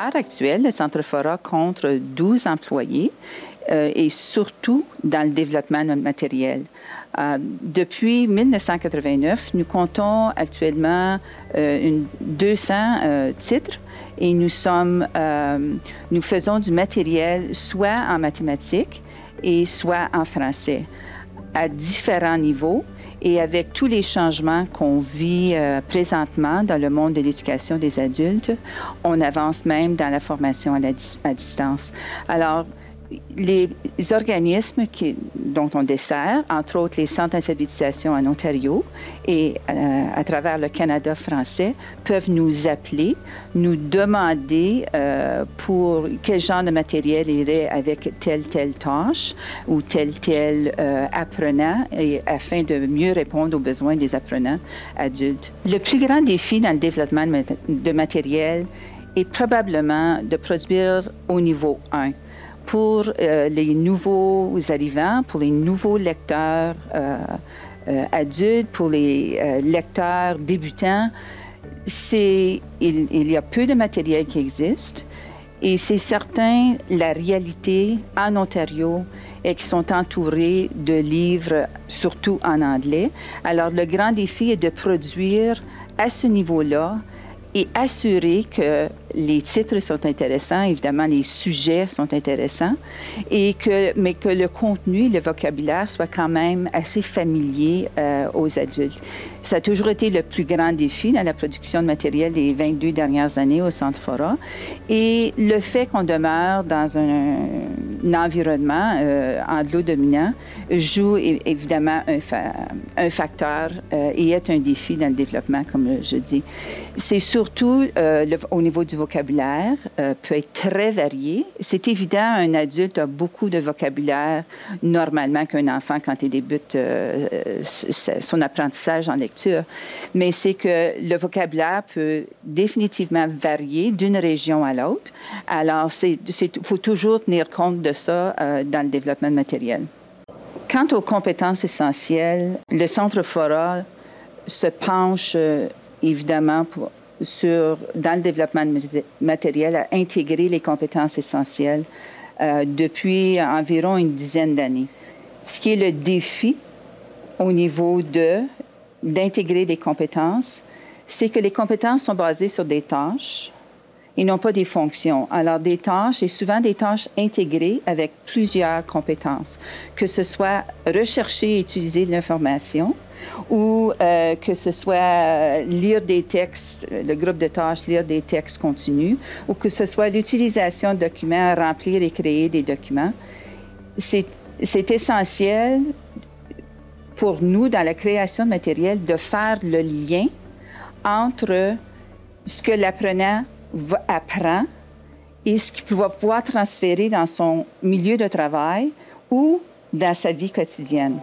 l'heure actuelle, le Centre Fora compte 12 employés et surtout dans le développement de matériel. Depuis 1989, nous comptons actuellement 200 titres et nous faisons du matériel soit en mathématiques et soit en français à différents niveaux. Et avec tous les changements qu'on vit présentement dans le monde de l'éducation des adultes, on avance même dans la formation à distance. Alors, les organismes dont on dessert, entre autres les centres d'alphabétisation en Ontario et à travers le Canada français, peuvent nous appeler, nous demander pour quel genre de matériel irait avec telle tâche ou tel apprenant, et afin de mieux répondre aux besoins des apprenants adultes. Le plus grand défi dans le développement de matériel est probablement de produire au niveau 1. Pour les nouveaux arrivants, pour les nouveaux lecteurs adultes, pour les lecteurs débutants, il y a peu de matériel qui existe et c'est certain, la réalité en Ontario est qu'ils sont entourés de livres, surtout en anglais. Alors, le grand défi est de produire à ce niveau-là et assurer que les titres sont intéressants, évidemment, les sujets sont intéressants, mais que le contenu, le vocabulaire soit quand même assez familier aux adultes. Ça a toujours été le plus grand défi dans la production de matériel des 22 dernières années au Centre Fora. Et le fait qu'on demeure dans un environnement anglo-dominant joue évidemment un facteur et est un défi dans le développement, comme je dis. C'est surtout au niveau du vocabulaire, peut être très varié. C'est évident, un adulte a beaucoup de vocabulaire normalement qu'un enfant quand il débute son apprentissage en lecture. Mais c'est que le vocabulaire peut définitivement varier d'une région à l'autre. Alors, il faut toujours tenir compte de ça dans le développement de matériel. Quant aux compétences essentielles, le Centre Fora se penche évidemment dans le développement de matériel à intégrer les compétences essentielles depuis environ une dizaine d'années. Ce qui est le défi au niveau d'intégrer des compétences, c'est que les compétences sont basées sur des tâches et non pas des fonctions. Alors, des tâches, et souvent des tâches intégrées avec plusieurs compétences, que ce soit rechercher et utiliser de l'information ou que ce soit lire des textes, le groupe de tâches, lire des textes continus, ou que ce soit l'utilisation de documents, remplir et créer des documents. C'est essentiel pour nous, dans la création de matériel, de faire le lien entre ce que l'apprenant apprend et ce qu'il va pouvoir transférer dans son milieu de travail ou dans sa vie quotidienne.